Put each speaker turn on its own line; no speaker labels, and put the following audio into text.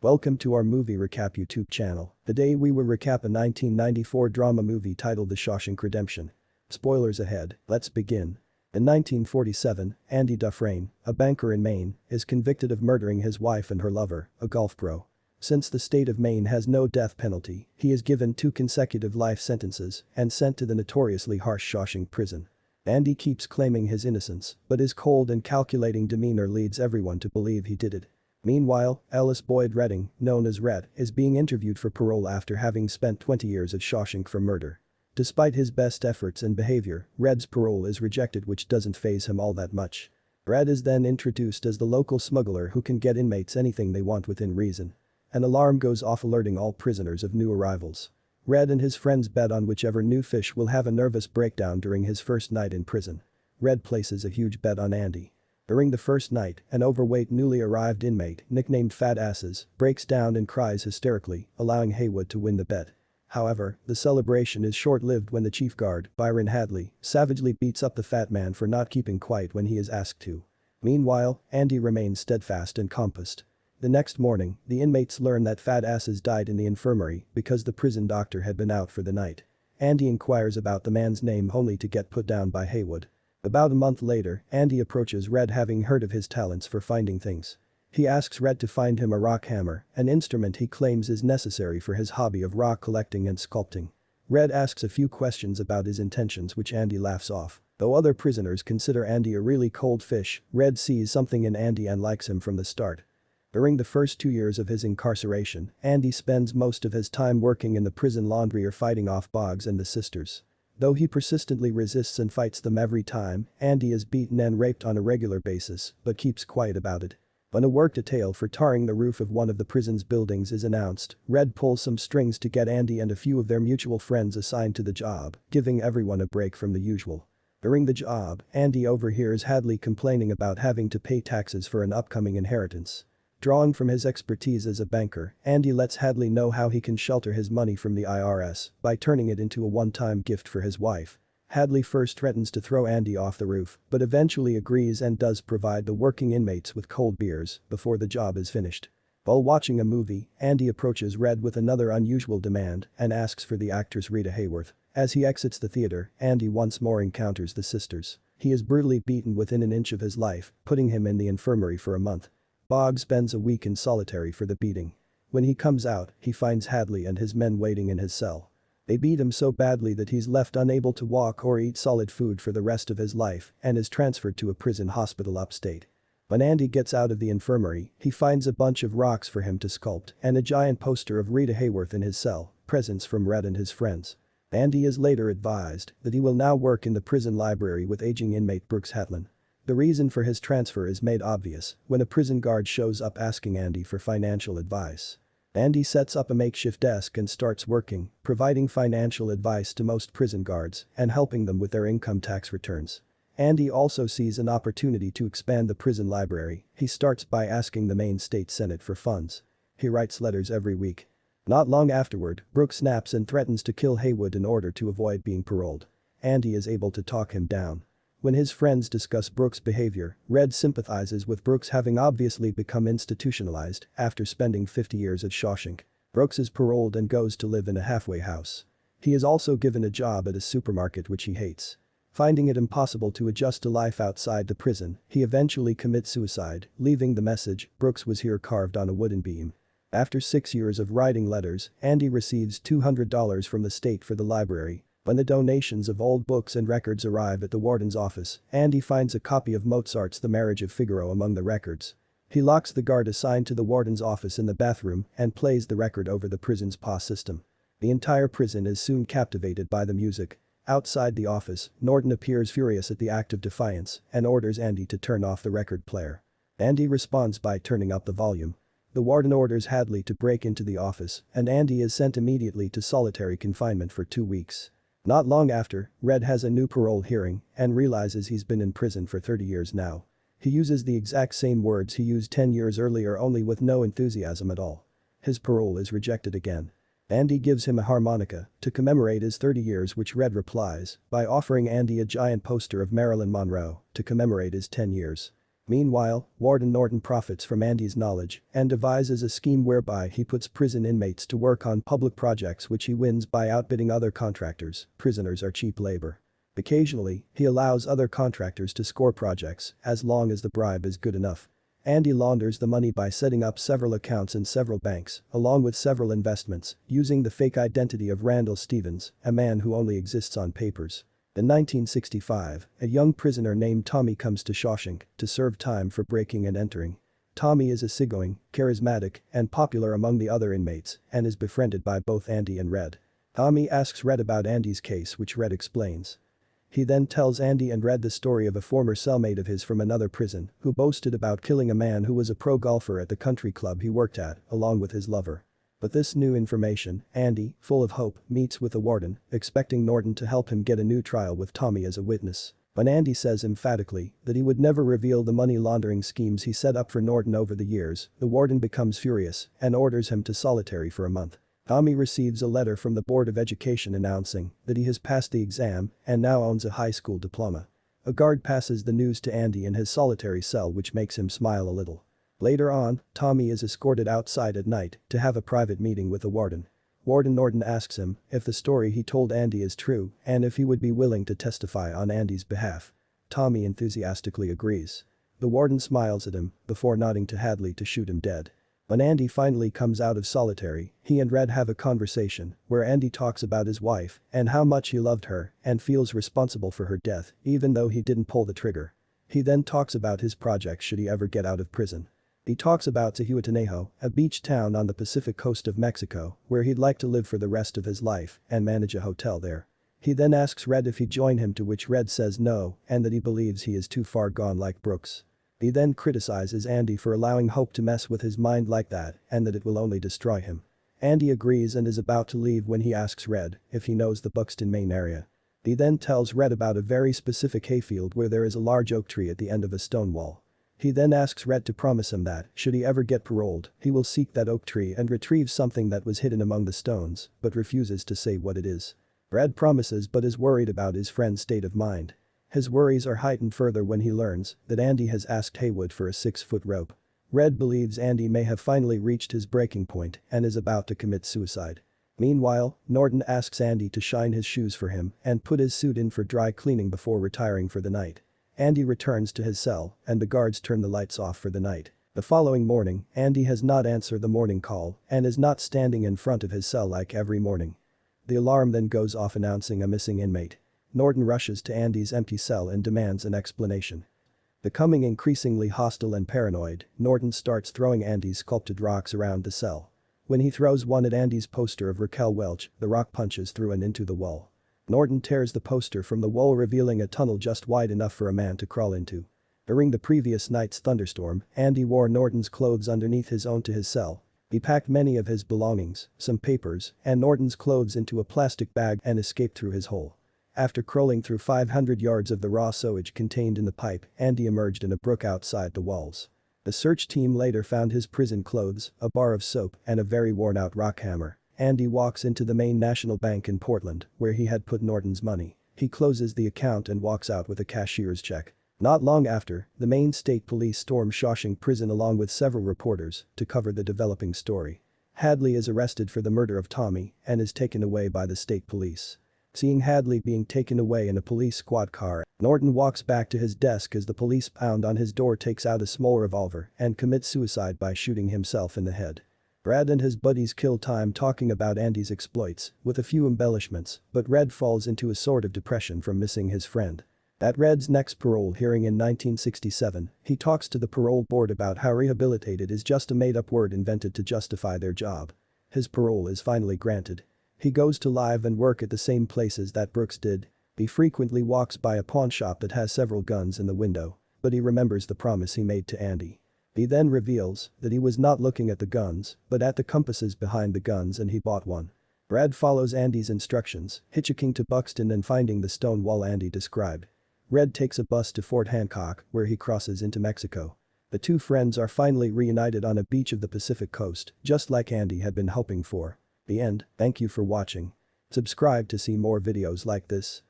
Welcome to our movie recap YouTube channel. Today we will recap a 1994 drama movie titled The Shawshank Redemption. Spoilers ahead, let's begin. In 1947, Andy Dufresne, a banker in Maine, is convicted of murdering his wife and her lover, a golf pro. Since the state of Maine has no death penalty, he is given 2 consecutive life sentences and sent to the notoriously harsh Shawshank Prison. Andy keeps claiming his innocence, but his cold and calculating demeanor leads everyone to believe he did it. Meanwhile, Ellis Boyd Redding, known as Red, is being interviewed for parole after having spent 20 years at Shawshank for murder. Despite his best efforts and behavior, Red's parole is rejected, which doesn't faze him all that much. Red is then introduced as the local smuggler who can get inmates anything they want within reason. An alarm goes off alerting all prisoners of new arrivals. Red and his friends bet on whichever new fish will have a nervous breakdown during his first night in prison. Red places a huge bet on Andy. During the first night, an overweight newly arrived inmate, nicknamed Fat Asses, breaks down and cries hysterically, allowing Haywood to win the bet. However, the celebration is short-lived when the chief guard, Byron Hadley, savagely beats up the fat man for not keeping quiet when he is asked to. Meanwhile, Andy remains steadfast and composed. The next morning, the inmates learn that Fat Asses died in the infirmary because the prison doctor had been out for the night. Andy inquires about the man's name only to get put down by Haywood. About a month later, Andy approaches Red, having heard of his talents for finding things. He asks Red to find him a rock hammer, an instrument he claims is necessary for his hobby of rock collecting and sculpting. Red asks a few questions about his intentions, which Andy laughs off. Though other prisoners consider Andy a really cold fish, Red sees something in Andy and likes him from the start. During the first 2 years of his incarceration, Andy spends most of his time working in the prison laundry or fighting off Boggs and the sisters. Though he persistently resists and fights them every time, Andy is beaten and raped on a regular basis, but keeps quiet about it. When a work detail for tarring the roof of one of the prison's buildings is announced, Red pulls some strings to get Andy and a few of their mutual friends assigned to the job, giving everyone a break from the usual. During the job, Andy overhears Hadley complaining about having to pay taxes for an upcoming inheritance. Drawing from his expertise as a banker, Andy lets Hadley know how he can shelter his money from the IRS by turning it into a one-time gift for his wife. Hadley first threatens to throw Andy off the roof, but eventually agrees and does provide the working inmates with cold beers before the job is finished. While watching a movie, Andy approaches Red with another unusual demand and asks for the actress Rita Hayworth. As he exits the theater, Andy once more encounters the sisters. He is brutally beaten within an inch of his life, putting him in the infirmary for a month. Boggs spends a week in solitary for the beating. When he comes out, he finds Hadley and his men waiting in his cell. They beat him so badly that he's left unable to walk or eat solid food for the rest of his life and is transferred to a prison hospital upstate. When Andy gets out of the infirmary, he finds a bunch of rocks for him to sculpt and a giant poster of Rita Hayworth in his cell, presents from Red and his friends. Andy is later advised that he will now work in the prison library with aging inmate Brooks Hatlin. The reason for his transfer is made obvious when a prison guard shows up asking Andy for financial advice. Andy sets up a makeshift desk and starts working, providing financial advice to most prison guards and helping them with their income tax returns. Andy also sees an opportunity to expand the prison library. He starts by asking the Maine State Senate for funds. He writes letters every week. Not long afterward, Brooks snaps and threatens to kill Haywood in order to avoid being paroled. Andy is able to talk him down. When his friends discuss Brooks' behavior, Red sympathizes with Brooks, having obviously become institutionalized after spending 50 years at Shawshank. Brooks is paroled and goes to live in a halfway house. He is also given a job at a supermarket which he hates. Finding it impossible to adjust to life outside the prison, he eventually commits suicide, leaving the message, "Brooks was here," carved on a wooden beam. After 6 years of writing letters, Andy receives $200 from the state for the library. When the donations of old books and records arrive at the warden's office, Andy finds a copy of Mozart's The Marriage of Figaro among the records. He locks the guard assigned to the warden's office in the bathroom and plays the record over the prison's PA system. The entire prison is soon captivated by the music. Outside the office, Norton appears furious at the act of defiance and orders Andy to turn off the record player. Andy responds by turning up the volume. The warden orders Hadley to break into the office, and Andy is sent immediately to solitary confinement for 2 weeks. Not long after, Red has a new parole hearing and realizes he's been in prison for 30 years now. He uses the exact same words he used 10 years earlier, only with no enthusiasm at all. His parole is rejected again. Andy gives him a harmonica to commemorate his 30 years, which Red replies by offering Andy a giant poster of Marilyn Monroe to commemorate his 10 years. Meanwhile, Warden Norton profits from Andy's knowledge and devises a scheme whereby he puts prison inmates to work on public projects which he wins by outbidding other contractors. Prisoners are cheap labor. Occasionally, he allows other contractors to score projects as long as the bribe is good enough. Andy launders the money by setting up several accounts in several banks, along with several investments, using the fake identity of Randall Stevens, a man who only exists on papers. In 1965, a young prisoner named Tommy comes to Shawshank to serve time for breaking and entering. Tommy is easygoing, charismatic, and popular among the other inmates, and is befriended by both Andy and Red. Tommy asks Red about Andy's case, which Red explains. He then tells Andy and Red the story of a former cellmate of his from another prison who boasted about killing a man who was a pro golfer at the country club he worked at, along with his lover. With this new information, Andy, full of hope, meets with the warden, expecting Norton to help him get a new trial with Tommy as a witness. When Andy says emphatically that he would never reveal the money laundering schemes he set up for Norton over the years, the warden becomes furious and orders him to solitary for a month. Tommy receives a letter from the Board of Education announcing that he has passed the exam and now owns a high school diploma. A guard passes the news to Andy in his solitary cell, which makes him smile a little. Later on, Tommy is escorted outside at night to have a private meeting with the warden. Warden Norton asks him if the story he told Andy is true and if he would be willing to testify on Andy's behalf. Tommy enthusiastically agrees. The warden smiles at him before nodding to Hadley to shoot him dead. When Andy finally comes out of solitary, he and Red have a conversation where Andy talks about his wife and how much he loved her and feels responsible for her death even though he didn't pull the trigger. He then talks about his project should he ever get out of prison. He talks about Zihuatanejo, a beach town on the Pacific coast of Mexico, where he'd like to live for the rest of his life and manage a hotel there. He then asks Red if he'd join him, to which Red says no and that he believes he is too far gone like Brooks. He then criticizes Andy for allowing Hope to mess with his mind like that and that it will only destroy him. Andy agrees and is about to leave when he asks Red if he knows the Buxton, Maine area. He then tells Red about a very specific hayfield where there is a large oak tree at the end of a stone wall. He then asks Red to promise him that, should he ever get paroled, he will seek that oak tree and retrieve something that was hidden among the stones, but refuses to say what it is. Red promises but is worried about his friend's state of mind. His worries are heightened further when he learns that Andy has asked Haywood for a 6-foot rope. Red believes Andy may have finally reached his breaking point and is about to commit suicide. Meanwhile, Norton asks Andy to shine his shoes for him and put his suit in for dry cleaning before retiring for the night. Andy returns to his cell and the guards turn the lights off for the night. The following morning, Andy has not answered the morning call and is not standing in front of his cell like every morning. The alarm then goes off announcing a missing inmate. Norton rushes to Andy's empty cell and demands an explanation. Becoming increasingly hostile and paranoid, Norton starts throwing Andy's sculpted rocks around the cell. When he throws one at Andy's poster of Raquel Welch, the rock punches through and into the wall. Norton tears the poster from the wall, revealing a tunnel just wide enough for a man to crawl into. During the previous night's thunderstorm, Andy wore Norton's clothes underneath his own to his cell. He packed many of his belongings, some papers, and Norton's clothes into a plastic bag and escaped through his hole. After crawling through 500 yards of the raw sewage contained in the pipe, Andy emerged in a brook outside the walls. The search team later found his prison clothes, a bar of soap, and a very worn-out rock hammer. Andy walks into the Maine National Bank in Portland, where he had put Norton's money. He closes the account and walks out with a cashier's check. Not long after, the Maine State Police storm Shawshank Prison along with several reporters to cover the developing story. Hadley is arrested for the murder of Tommy and is taken away by the state police. Seeing Hadley being taken away in a police squad car, Norton walks back to his desk as the police pound on his door, takes out a small revolver and commits suicide by shooting himself in the head. Brad and his buddies kill time talking about Andy's exploits, with a few embellishments, but Red falls into a sort of depression from missing his friend. At Red's next parole hearing in 1967, he talks to the parole board about how rehabilitated is just a made-up word invented to justify their job. His parole is finally granted. He goes to live and work at the same places that Brooks did. He frequently walks by a pawn shop that has several guns in the window, but he remembers the promise he made to Andy. He then reveals that he was not looking at the guns, but at the compasses behind the guns, and he bought one. Brad follows Andy's instructions, hitchhiking to Buxton and finding the stone wall Andy described. Red takes a bus to Fort Hancock, where he crosses into Mexico. The two friends are finally reunited on a beach of the Pacific coast, just like Andy had been hoping for. The end. Thank you for watching. Subscribe to see more videos like this.